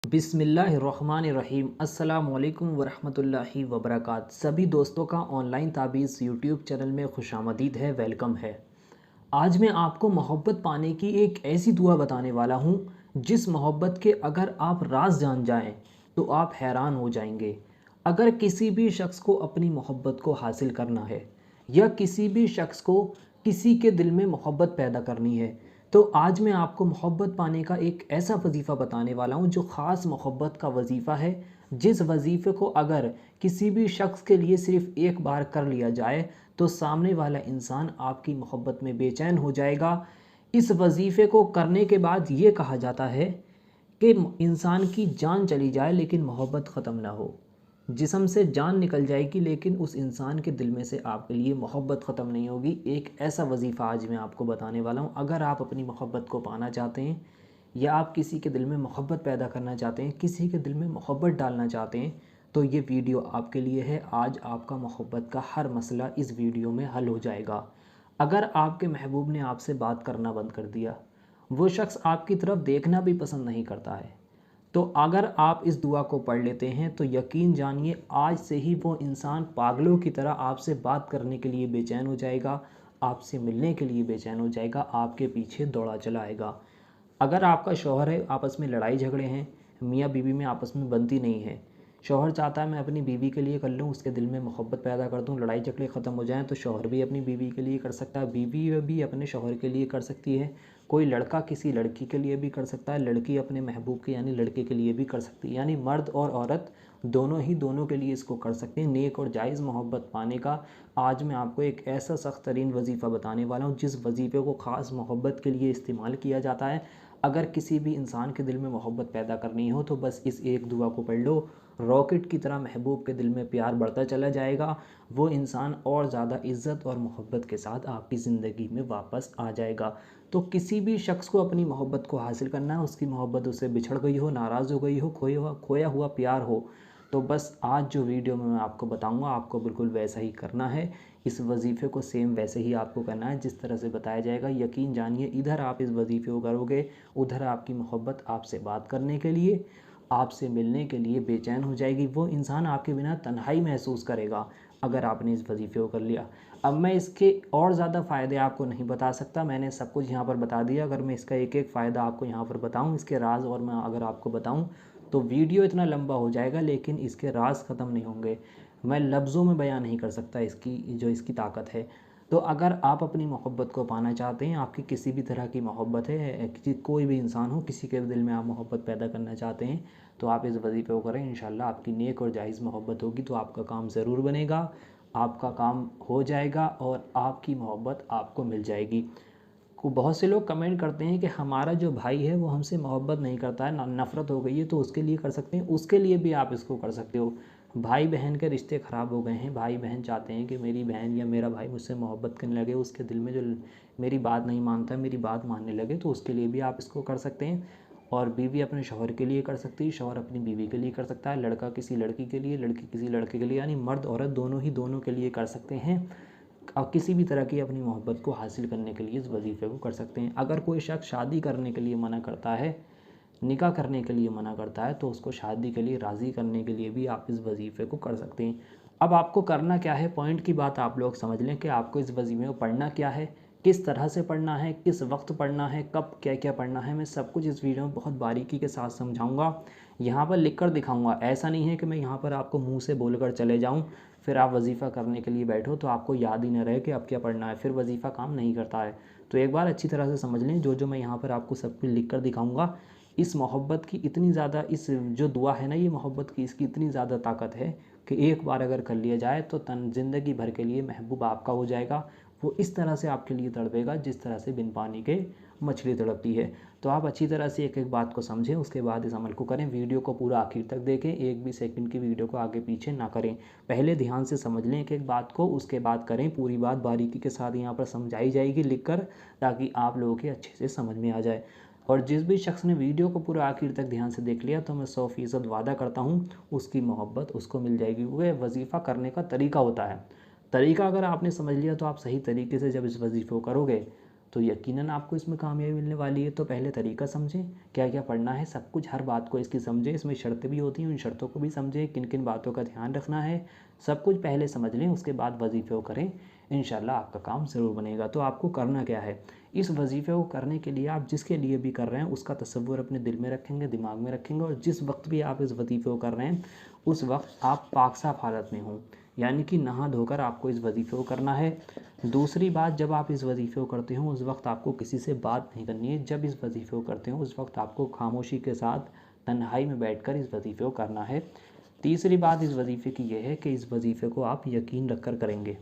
बिस्मिल्लाहिर्रहमानिर्रहीम अस्सलामुअलैकुम वरहमतुल्लाहि वबरकात। सभी दोस्तों का ऑनलाइन ताबीज़ यूट्यूब चैनल में खुशामदीद है, वेलकम है। आज मैं आपको मोहब्बत पाने की एक ऐसी दुआ बताने वाला हूँ जिस मोहब्बत के अगर आप राज जान जाएं तो आप हैरान हो जाएंगे। अगर किसी भी शख्स को अपनी मोहब्बत को हासिल करना है या किसी भी शख्स को किसी के दिल में मोहब्बत पैदा करनी है तो आज मैं आपको मोहब्बत पाने का एक ऐसा वजीफ़ा बताने वाला हूँ जो ख़ास मोहब्बत का वजीफ़ा है। जिस वजीफ़े को अगर किसी भी शख्स के लिए सिर्फ़ एक बार कर लिया जाए तो सामने वाला इंसान आपकी मोहब्बत में बेचैन हो जाएगा। इस वजीफ़े को करने के बाद ये कहा जाता है कि इंसान की जान चली जाए लेकिन मोहब्बत ख़त्म ना हो। जिस्म से जान निकल जाएगी लेकिन उस इंसान के दिल में से आपके लिए मोहब्बत ख़त्म नहीं होगी। एक ऐसा वजीफ़ा आज मैं आपको बताने वाला हूँ। अगर आप अपनी मोहब्बत को पाना चाहते हैं या आप किसी के दिल में मोहब्बत पैदा करना चाहते हैं, किसी के दिल में मोहब्बत डालना चाहते हैं, तो ये वीडियो आपके लिए है। आज आपका मोहब्बत का हर मसला इस वीडियो में हल हो जाएगा। अगर आपके महबूब ने आपसे बात करना बंद कर दिया, वो शख्स आपकी तरफ देखना भी पसंद नहीं करता है, तो अगर आप इस दुआ को पढ़ लेते हैं तो यकीन जानिए आज से ही वो इंसान पागलों की तरह आपसे बात करने के लिए बेचैन हो जाएगा, आपसे मिलने के लिए बेचैन हो जाएगा, आपके पीछे दौड़ा चला आएगा। अगर आपका शौहर है, आपस में लड़ाई झगड़े हैं, मियाँ बीवी में आपस में बनती नहीं है, शौहर चाहता है मैं अपनी बीवी के लिए कर लूँ, उसके दिल में मोहब्बत पैदा कर दूँ, लड़ाई झगड़े ख़त्म हो जाएं, तो शौहर भी अपनी बीवी के लिए कर सकता है, बीवी भी अपने शौहर के लिए कर सकती है। कोई लड़का किसी लड़की के लिए भी कर सकता है, लड़की अपने महबूब के यानी लड़के के लिए भी कर सकती है, यानी मर्द और औरत दोनों ही दोनों के लिए इसको कर सकते हैं। नेक और जायज़ मोहब्बत पाने का आज मैं आपको एक ऐसा सख्त तरीन वजीफ़ा बताने वाला हूँ जिस वजीफ़े को ख़ास मोहब्बत के लिए इस्तेमाल किया जाता है। अगर किसी भी इंसान के दिल में मोहब्बत पैदा करनी हो तो बस इस एक दुआ को पढ़ लो, रॉकेट की तरह महबूब के दिल में प्यार बढ़ता चला जाएगा। वो इंसान और ज़्यादा इज़्ज़त और मोहब्बत के साथ आपकी ज़िंदगी में वापस आ जाएगा। तो किसी भी शख्स को अपनी मोहब्बत को हासिल करना है, उसकी मोहब्बत उससे बिछड़ गई हो, नाराज़ हो गई हो, खोया हुआ प्यार हो, तो बस आज जो वीडियो में मैं आपको बताऊंगा आपको बिल्कुल वैसा ही करना है। इस वजीफ़े को सेम वैसे ही आपको करना है जिस तरह से बताया जाएगा। यकीन जानिए इधर आप इस वजीफ़े को करोगे, उधर आपकी मोहब्बत आपसे बात करने के लिए, आपसे मिलने के लिए बेचैन हो जाएगी। वो इंसान आपके बिना तन्हाई महसूस करेगा अगर आपने इस वजीफ़े को कर लिया। अब मैं इसके और ज़्यादा फ़ायदे आपको नहीं बता सकता, मैंने सब कुछ यहाँ पर बता दिया। अगर मैं इसका एक एक फ़ायदा आपको यहाँ पर बताऊँ, इसके राज और मैं अगर आपको बताऊँ तो वीडियो इतना लंबा हो जाएगा, लेकिन इसके राज ख़त्म नहीं होंगे। मैं लफ्ज़ों में बयान नहीं कर सकता इसकी जो इसकी ताकत है। तो अगर आप अपनी मोहब्बत को पाना चाहते हैं, आपकी किसी भी तरह की मोहब्बत है, किसी कोई भी इंसान हो, किसी के दिल में आप मोहब्बत पैदा करना चाहते हैं, तो आप इस वजीफ़े को करें। इंशाल्लाह आपकी नेक और जायज़ मोहब्बत होगी तो आपका काम ज़रूर बनेगा, आपका काम हो जाएगा और आपकी मोहब्बत आपको मिल जाएगी। को बहुत से लोग कमेंट करते हैं कि हमारा जो भाई है वो हमसे मोहब्बत नहीं करता है, नफ़रत हो गई है, तो उसके लिए कर सकते हैं। उसके लिए भी आप इसको कर सकते हो। भाई बहन के रिश्ते ख़राब हो गए हैं, भाई बहन चाहते हैं कि मेरी बहन या मेरा भाई मुझसे मोहब्बत करने लगे, उसके दिल में जो मेरी बात नहीं मानता मेरी बात मानने लगे, तो उसके लिए भी आप इसको कर सकते हैं। और बीवी अपने शौहर के लिए कर सकती है, शौहर अपनी बीवी के लिए कर सकता है, लड़का किसी लड़की के लिए, लड़की किसी लड़के के लिए, यानी मर्द औरत दोनों ही दोनों के लिए कर सकते हैं। आप किसी भी तरह की अपनी मोहब्बत को हासिल करने के लिए इस वजीफ़े को कर सकते हैं। अगर कोई शख्स शादी करने के लिए मना करता है, निकाह करने के लिए मना करता है, तो उसको शादी के लिए राज़ी करने के लिए भी आप इस वजीफ़े को कर सकते हैं। अब आपको करना क्या है, पॉइंट की बात आप लोग समझ लें कि आपको इस वजीफ़े में पढ़ना क्या है, किस तरह से पढ़ना है, किस वक्त पढ़ना है, कब क्या क्या पढ़ना है, मैं सब कुछ इस वीडियो में बहुत बारीकी के साथ समझाऊंगा। यहाँ पर लिख कर दिखाऊंगा। ऐसा नहीं है कि मैं यहाँ पर आपको मुंह से बोलकर चले जाऊँ, फिर आप वजीफ़ा करने के लिए बैठो तो आपको याद ही न रहे कि अब क्या पढ़ना है, फिर वजीफ़ा काम नहीं करता है। तो एक बार अच्छी तरह से समझ लें, जो जो मैं यहाँ पर आपको सब कुछ लिख कर दिखाऊँगा। इस मोहब्बत की इतनी ज़्यादा, इस जो दुआ है ना, ये मोहब्बत की इसकी इतनी ज़्यादा ताकत है कि एक बार अगर कर लिया जाए तो तन ज़िंदगी भर के लिए महबूब आपका हो जाएगा। वो इस तरह से आपके लिए तड़पेगा जिस तरह से बिन पानी के मछली तड़पती है। तो आप अच्छी तरह से एक एक बात को समझें, उसके बाद इस अमल को करें। वीडियो को पूरा आखिर तक देखें, एक भी सेकंड की वीडियो को आगे पीछे ना करें। पहले ध्यान से समझ लें एक एक बात को, उसके बाद करें। पूरी बात बारीकी के साथ यहाँ पर समझाई जाएगी लिख कर, ताकि आप लोगों के अच्छे से समझ में आ जाए। और जिस भी शख्स ने वीडियो को पूरा आखिर तक ध्यान से देख लिया तो मैं 100% वादा करता हूँ उसकी मोहब्बत उसको मिल जाएगी। वह वजीफ़ा करने का तरीका होता है। तरीका अगर आपने समझ लिया तो आप सही तरीके से जब इस वजीफ़े को करोगे तो यकीनन आपको इसमें कामयाबी मिलने वाली है। तो पहले तरीका समझें, क्या क्या पढ़ना है, सब कुछ, हर बात को इसकी समझें। इसमें शर्तें भी होती हैं, उन शर्तों को भी समझें, किन किन बातों का ध्यान रखना है, सब कुछ पहले समझ लें, उसके बाद वजीफ़े को करें। इंशाल्लाह आपका काम ज़रूर बनेगा। तो आपको करना क्या है, इस वजीफ़े को करने के लिए आप जिसके लिए भी कर रहे हैं उसका तसव्वुर अपने दिल में रखेंगे, दिमाग में रखेंगे, और जिस वक्त भी आप इस वजीफ़े को कर रहे हैं उस वक्त आप पाक साफ़ हालत में हों, यानी कि नहा धोकर आपको इस वजीफ़े को करना है। दूसरी बात, जब आप इस वजीफ़े को करते हो उस वक्त आपको किसी से बात नहीं करनी है। जब इस वजीफ़े को करते हो उस वक्त आपको खामोशी के साथ तन्हाई में बैठकर इस वजीफ़े को करना है। तीसरी बात इस वजीफ़े की यह है कि इस वजीफ़े को आप यकीन रखकर करेंगे।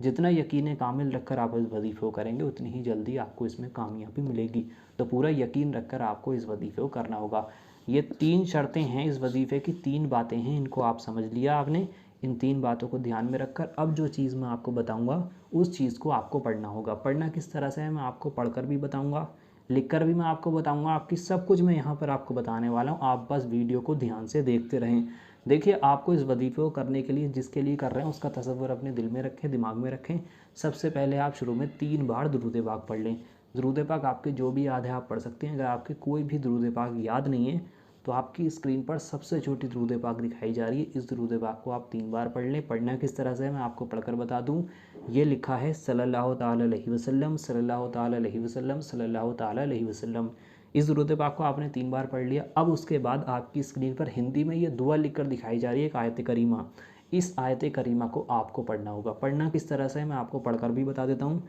जितना यकीन कामिल रखकर आप इस वजीफ़े को करेंगे उतनी ही जल्दी आपको इसमें कामयाबी मिलेगी। तो पूरा यकीन रखकर आपको इस वजीफ़े को करना होगा। ये 3 शर्तें हैं इस वजीफ़े की, 3 बातें हैं, इनको आप समझ लिया आपने। इन 3 बातों को ध्यान में रखकर अब जो चीज़ मैं आपको बताऊंगा उस चीज़ को आपको पढ़ना होगा। पढ़ना किस तरह से है मैं आपको पढ़कर भी बताऊंगा, लिखकर भी मैं आपको बताऊंगा, आपकी सब कुछ मैं यहाँ पर आपको बताने वाला हूँ। आप बस वीडियो को ध्यान से देखते रहें। देखिए, आपको इस वजीफ़े को करने के लिए जिसके लिए कर रहे हैं उसका तसव्वुर अपने दिल में रखें, दिमाग में रखें। सबसे पहले आप शुरू में 3 बार दुरूद पाक पढ़ लें। दुरूद पाक आपके जो भी याद है आप पढ़ सकते हैं। अगर आपके कोई भी दुरूद पाक याद नहीं है तो आपकी स्क्रीन पर सबसे छोटी दुरूद पाक दिखाई जा रही है, इस दुरूद पाक को आप 3 बार पढ़ लें। पढ़ना किस तरह से है मैं आपको पढ़कर बता दूं। ये लिखा है सल्लल्लाहु ताला अलैहि वसल्लम, सल्लल्लाहु ताला अलैहि वसल्लम, सल्लल्लाहु ताला अलैहि वसल्लम। इस दुरूद पाक को आपने 3 बार पढ़ लिया। अब उसके बाद आपकी स्क्रीन पर हिंदी में ये दुआ लिखकर दिखाई जा रही है, एक आयत करीमा। इस आयत करीमा को आपको पढ़ना होगा। पढ़ना किस तरह से है मैं आपको पढ़कर भी बता देता हूँ।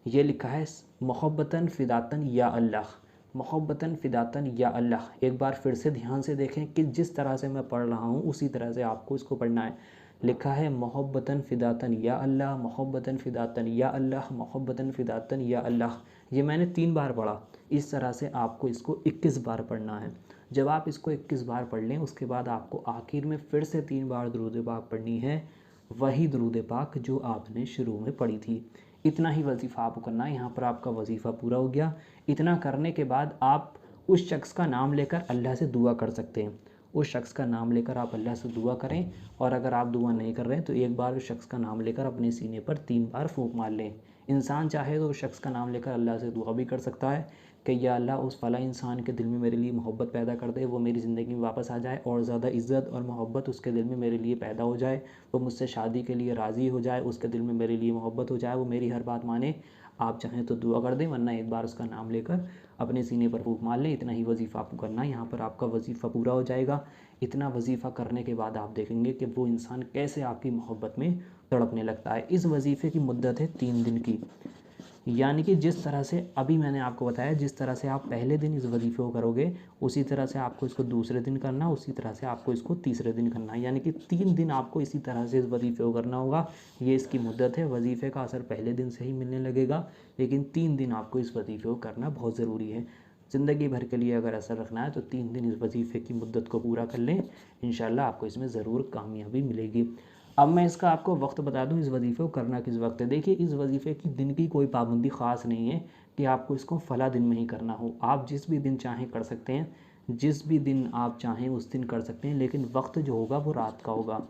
ये लिखा है मोहब्बतन फ़िदातन या अल्लाह, मोहब्बतन फ़िदातन या अल्लाह। एक बार फिर से ध्यान से देखें कि जिस तरह से मैं पढ़ रहा हूँ उसी तरह से आपको इसको पढ़ना है। लिखा है मोहब्बतन फ़िदातन या अल्लाह, मोहब्बतन फ़िदातन या अल्लाह, मोहब्बतन फ़िदातन या अल्लाह। ये मैंने 3 बार पढ़ा। इस तरह से आपको इसको 21 बार पढ़ना है। जब आप इसको 21 बार पढ़ लें उसके बाद आपको आखिर में फिर से 3 बार दुरूद पाक पढ़नी है, वही दुरूद पाक जो आपने शुरू में पढ़ी थी। इतना ही वजीफ़ा आपको करना है। यहाँ पर आपका वजीफ़ा पूरा हो गया। इतना करने के बाद आप उस शख्स का नाम लेकर अल्लाह से दुआ कर सकते हैं। उस शख्स का नाम लेकर आप अल्लाह से दुआ करें, और अगर आप दुआ नहीं कर रहे हैं तो एक बार उस शख्स का नाम लेकर अपने सीने पर 3 बार फूंक मार लें। इंसान चाहे तो उस शख्स का नाम लेकर अल्लाह से दुआ भी कर सकता है कि या अल्लाह उस फला इंसान के दिल में मेरे लिए मोहब्बत पैदा कर दे, वो मेरी ज़िंदगी में वापस आ जाए और ज़्यादा इज़्ज़त और मोहब्बत उसके दिल में मेरे लिए पैदा हो जाए, वो मुझसे शादी के लिए राज़ी हो जाए, उसके दिल में मेरे लिए मोहब्बत हो जाए, वो मेरी हर बात माने। आप चाहें तो दुआ कर दें, वरना एक बार उसका नाम लेकर अपने सीने पर फूंक मार लें। इतना ही वजीफ़ा आपको करना है। यहाँ पर आपका वजीफ़ा पूरा हो जाएगा। इतना वजीफ़ा करने के बाद आप देखेंगे कि वो इंसान कैसे आपकी मोहब्बत में तड़पने लगता है। इस वजीफ़े की मुद्दत है 3 दिन की, यानी कि जिस तरह से अभी मैंने आपको बताया, जिस तरह से आप पहले दिन इस वजीफ़े को करोगे उसी तरह से आपको इसको दूसरे दिन करना, उसी तरह से आपको इसको तीसरे दिन करना है। यानी कि 3 दिन आपको इसी तरह से इस वजीफ़े को करना होगा। ये इसकी मुद्दत है। वजीफ़े का असर पहले दिन से ही मिलने लगेगा, लेकिन 3 दिन आपको इस वजीफ़े को करना बहुत ज़रूरी है। ज़िंदगी भर के लिए अगर असर रखना है तो 3 दिन इस वजीफ़े की मुद्दत को पूरा कर लें। इंशाल्लाह आपको इसमें ज़रूर कामयाबी मिलेगी। अब मैं इसका आपको वक्त बता दूं, इस वजीफ़े को करना किस वक्त है। देखिए, इस वजीफ़े की दिन की कोई पाबंदी ख़ास नहीं है कि आपको इसको फ़ला दिन में ही करना हो। आप जिस भी दिन चाहें कर सकते हैं, जिस भी दिन आप चाहें उस दिन कर सकते हैं, लेकिन वक्त जो होगा वो रात का होगा।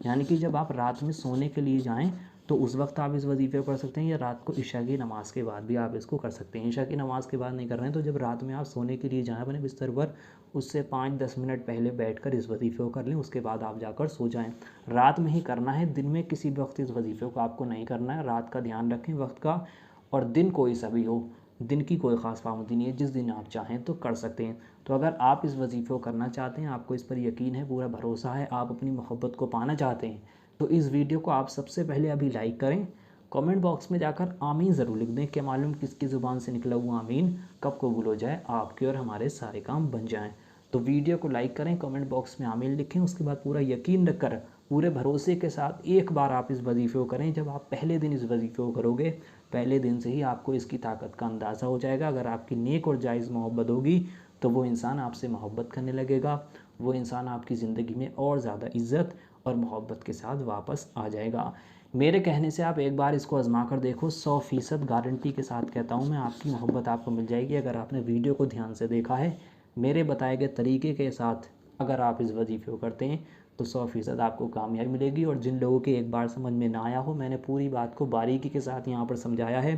यानी कि जब आप रात में सोने के लिए जाएं तो उस वक्त आप इस वजीफ़े को कर सकते हैं, या रात को इशा की नमाज़ के बाद भी आप इसको कर सकते हैं। इशा की नमाज़ के बाद नहीं कर रहे हैं तो जब रात में आप सोने के लिए जाएं अपने बिस्तर पर, उससे 5-10 मिनट पहले बैठकर इस वजीफ़े को कर लें, उसके बाद आप जाकर सो जाएं। रात में ही करना है, दिन में किसी भी वक्त इस वजीफ़े को आपको नहीं करना है। रात का ध्यान रखें वक्त का, और दिन कोई सा भी हो, दिन की कोई ख़ास पाबंदी नहीं है, जिस दिन आप चाहें तो कर सकते हैं। तो अगर आप इस वजीफ़े को करना चाहते हैं, आपको इस पर यकीन है, पूरा भरोसा है, आप अपनी मोहब्बत को पाना चाहते हैं, तो इस वीडियो को आप सबसे पहले अभी लाइक करें। कमेंट बॉक्स में जाकर आमीन ज़रूर लिख दें, क्या मालूम किसकी ज़ुबान से निकला हुआ आमीन कब कबूल हो जाए, आपके और हमारे सारे काम बन जाएं। तो वीडियो को लाइक करें, कमेंट बॉक्स में आमीन लिखें, उसके बाद पूरा यकीन रखकर पूरे भरोसे के साथ एक बार आप इस वजीफ़े को करें। जब आप पहले दिन इस वजीफ़े को करोगे, पहले दिन से ही आपको इसकी ताकत का अंदाज़ा हो जाएगा। अगर आपकी नेक और जायज़ मोहब्बत होगी तो वो इंसान आपसे मोहब्बत करने लगेगा, वो इंसान आपकी ज़िंदगी में और ज़्यादा इज़्ज़त और मोहब्बत के साथ वापस आ जाएगा। मेरे कहने से आप एक बार इसको आजमा कर देखो, 100% गारंटी के साथ कहता हूँ मैं, आपकी मोहब्बत आपको मिल जाएगी। अगर आपने वीडियो को ध्यान से देखा है, मेरे बताए गए तरीके के साथ अगर आप इस वजीफ़े को करते हैं तो 100% आपको कामयाबी मिलेगी। और जिन लोगों के एक बार समझ में ना आया हो, मैंने पूरी बात को बारीकी के साथ यहाँ पर समझाया है।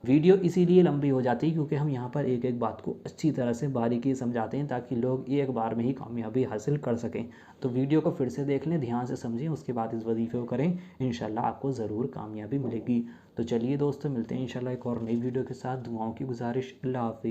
वीडियो इसीलिए लंबी हो जाती है क्योंकि हम यहाँ पर एक एक बात को अच्छी तरह से बारीकी समझाते हैं ताकि लोग एक बार में ही कामयाबी हासिल कर सकें। तो वीडियो को फिर से देख लें, ध्यान से समझें, उसके बाद इस वजीफ़े को करें, इंशाल्लाह आपको ज़रूर कामयाबी मिलेगी। तो चलिए दोस्तों, मिलते हैं इंशाल्लाह एक और नई वीडियो के साथ। दुआओं की गुजारिश। अल्लाह हाफ़िज़।